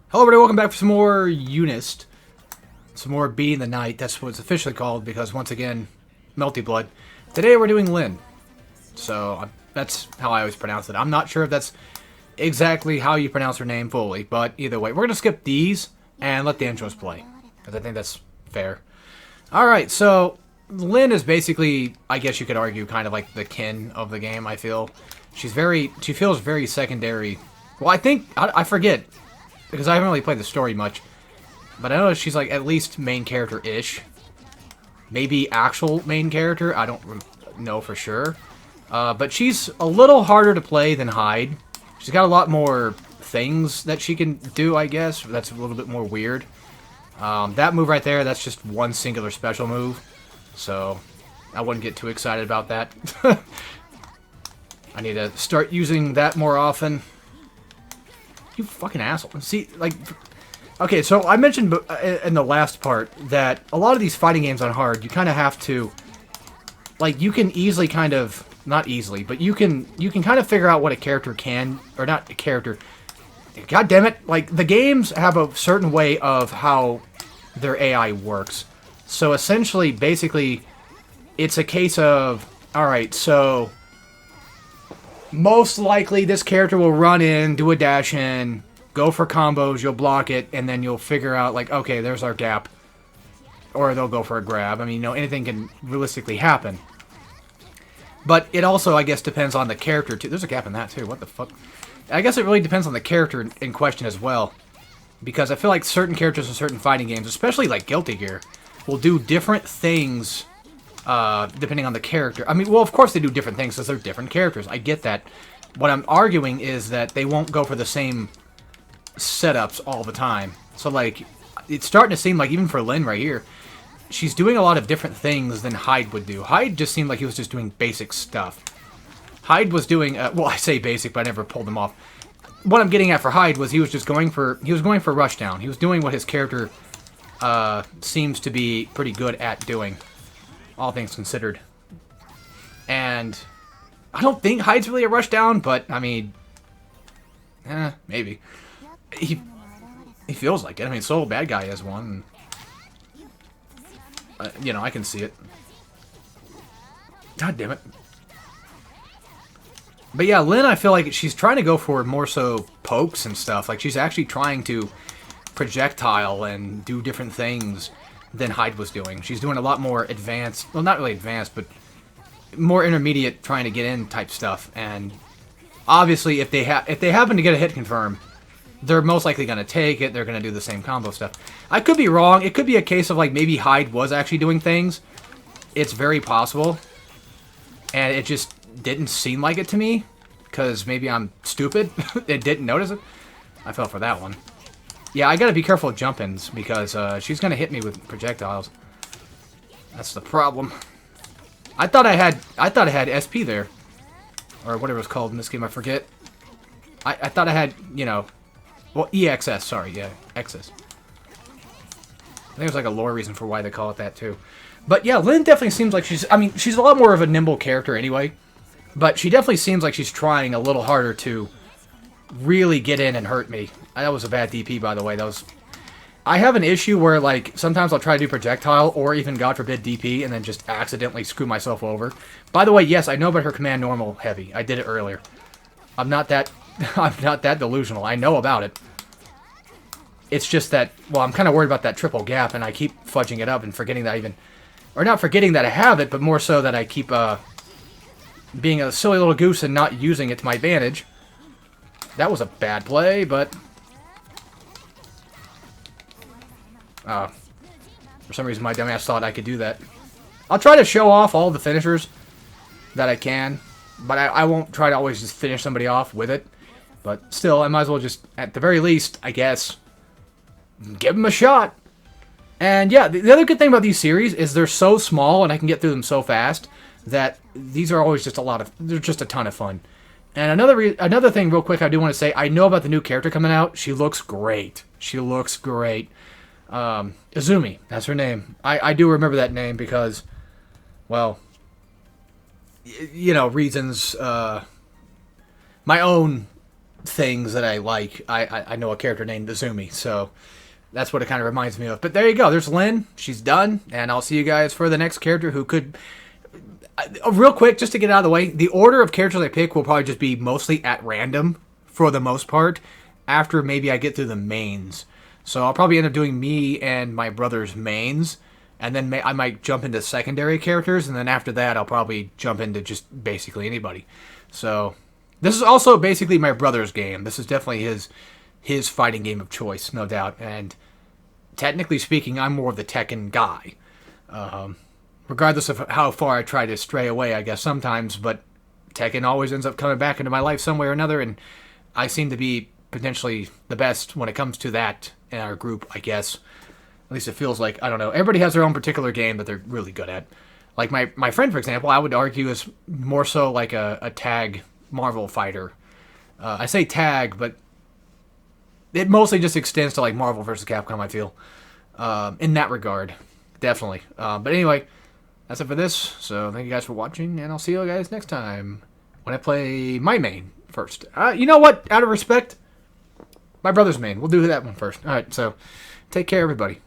Hello everybody, welcome back for some more Unist. Some more Bee in the Night, that's what it's officially called, because once again, Melty Blood. Today we're doing Linne. So, that's how I always pronounce it. I'm not sure if that's exactly how you pronounce her name fully, but either way. We're going to skip these and let the intros play, because I think that's fair. Alright, so Linne is basically, I guess you could argue, kind of like the kin of the game, I feel. She feels very secondary. Well, I forget, because I haven't really played the story much. But I know she's like at least main character-ish. Maybe actual main character, I don't know for sure. But she's a little harder to play than Hyde. She's got a lot more things that she can do, I guess. That's a little bit more weird. That move right there, that's just one singular special move. So, I wouldn't get too excited about that. I need to start using that more often. You fucking asshole. See, like... Okay, so I mentioned in the last part that a lot of these fighting games on hard, you kind of have to... Like, you can easily kind of... Not easily, but you can kind of figure out what a character can... Or not a character... God damn it. Like, the games have a certain way of how their AI works. So, essentially, basically, it's a case of... Alright, so... Most likely, this character will run in, do a dash in, go for combos, you'll block it, and then you'll figure out, like, okay, there's our gap. Or they'll go for a grab. I mean, you know, anything can realistically happen. But it also, I guess, depends on the character, too. There's a gap in that, too. What the fuck? I guess it really depends on the character in question as well. Because I feel like certain characters in certain fighting games, especially, like, Guilty Gear, will do different things... depending on the character. I mean, well, of course they do different things because they're different characters. I get that. What I'm arguing is that they won't go for the same setups all the time. So, like, it's starting to seem like, even for Linne right here, she's doing a lot of different things than Hyde would do. Hyde just seemed like he was just doing basic stuff. Hyde was doing, well, I say basic, but I never pulled him off. What I'm getting at for Hyde was he was going for rushdown. He was doing what his character seems to be pretty good at doing. All things considered. And I don't think Hyde's really a rushdown, but I mean, maybe. He feels like it. I mean, Soul Bad Guy has one. You know, I can see it. God damn it. But yeah, Linne, I feel like she's trying to go for more so pokes and stuff. Like, she's actually trying to projectile and do different things than Hyde was doing. She's doing a lot more advanced, well, not really advanced, but more intermediate trying to get in type stuff. And obviously, if they happen to get a hit confirm, they're most likely going to take it. They're going to do the same combo stuff. I could be wrong. It could be a case of, like, maybe Hyde was actually doing things. It's very possible. And it just didn't seem like it to me, because maybe I'm stupid. It didn't notice it. I fell for that one. Yeah, I gotta be careful with jump-ins, because she's gonna hit me with projectiles. That's the problem. I thought I had SP there. Or whatever it's called in this game, I forget. I thought I had, you know... Well, EXS, sorry, yeah, XS. I think there's like a lore reason for why they call it that, too. But yeah, Linne definitely seems like she's... I mean, she's a lot more of a nimble character anyway. But she definitely seems like she's trying a little harder to really get in and hurt me. That was a bad DP, by the way. That was... I have an issue where, like, sometimes I'll try to do projectile, or even, God forbid, DP, and then just accidentally screw myself over. By the way, yes, I know about her command normal heavy. I did it earlier. I'm not that... I'm not that delusional. I know about it. It's just that, well, I'm kind of worried about that triple gap, and I keep fudging it up and forgetting that I even... Or not forgetting that I have it, but more so that I keep, being a silly little goose and not using it to my advantage. That was a bad play, but... for some reason my dumbass thought I could do that. I'll try to show off all the finishers that I can, but I won't try to always just finish somebody off with it. But still, I might as well just, at the very least, I guess, give them a shot. And yeah, the other good thing about these series is they're so small and I can get through them so fast that these are always just they're just a ton of fun. And another thing real quick I do want to say, I know about the new character coming out. She looks great. She looks great. Izumi, that's her name. I do remember that name because, well, you know, reasons, my own things that I like. I know a character named Izumi, so that's what it kind of reminds me of. But there you go. There's Linne. She's done, and I'll see you guys for the next character who could. Real quick, just to get out of the way, the order of characters I pick will probably just be mostly at random for the most part. After maybe I get through the mains, so I'll probably end up doing me and my brother's mains, and then I might jump into secondary characters, and then after that I'll probably jump into just basically anybody. So this is also basically my brother's game. This is definitely his fighting game of choice, no doubt. And technically speaking, I'm more of the Tekken guy. Regardless of how far I try to stray away, I guess sometimes, but Tekken always ends up coming back into my life some way or another, and I seem to be potentially the best when it comes to that in our group, I guess. At least it feels like, I don't know, everybody has their own particular game that they're really good at. Like my friend, for example, I would argue is more so like a tag Marvel fighter. I say tag, but it mostly just extends to like Marvel versus Capcom, I feel. In that regard, definitely. But anyway, that's it for this. So thank you guys for watching, and I'll see you guys next time when I play my main first. You know what? Out of respect, my brother's main. We'll do that one first. All right, so take care, everybody.